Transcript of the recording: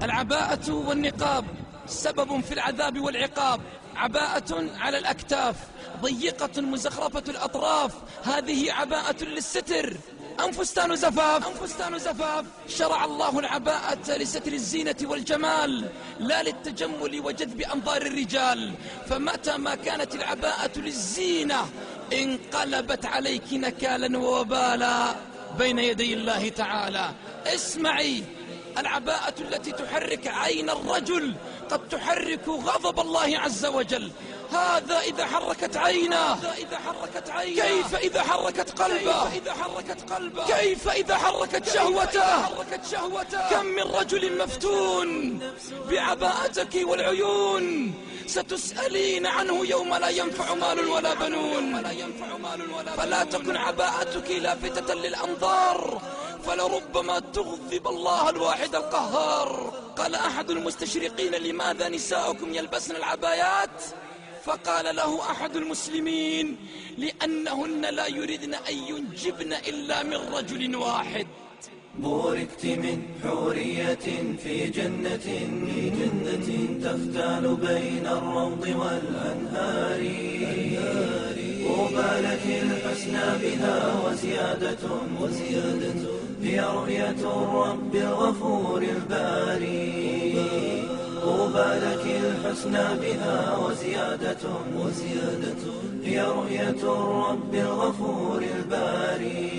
العباءة والنقاب سبب في العذاب والعقاب. عباءة على الأكتاف ضيقة مزخرفة الأطراف، هذه عباءة للستر أم فستان زفاف؟ شرع الله العباءة لستر الزينة والجمال لا للتجمل وجذب أنظار الرجال، فمتى ما كانت العباءة للزينة انقلبت عليك نكالا ووبالا بين يدي الله تعالى. اسمعي، العباءة التي تحرك عين الرجل قد تحرك غضب الله عز وجل. هذا إذا حركت عينه، كيف إذا حركت قلبه، كيف إذا حركت شهوته. كم من رجل مفتون بعباءتك والعيون ستسألين عنه يوم لا ينفع مال ولا بنون. فلا تكن عباءتك لافتة للأنظار، فلربما تغضب الله الواحد القهار. قال أحد المستشرقين: لماذا نساؤكم يلبسن العبايات؟ فقال له أحد المسلمين: لأنهن لا يريدن أن ينجبن إلا من رجل واحد. بوركت من حورية في جنة تختال بين الروض والأنهار. طوبى لك الحسنى بها وزيادة هي رؤية الرب الغفور الباري. طوبى لك الحسنى بها وزيادة هي رؤية الرب الغفور الباري.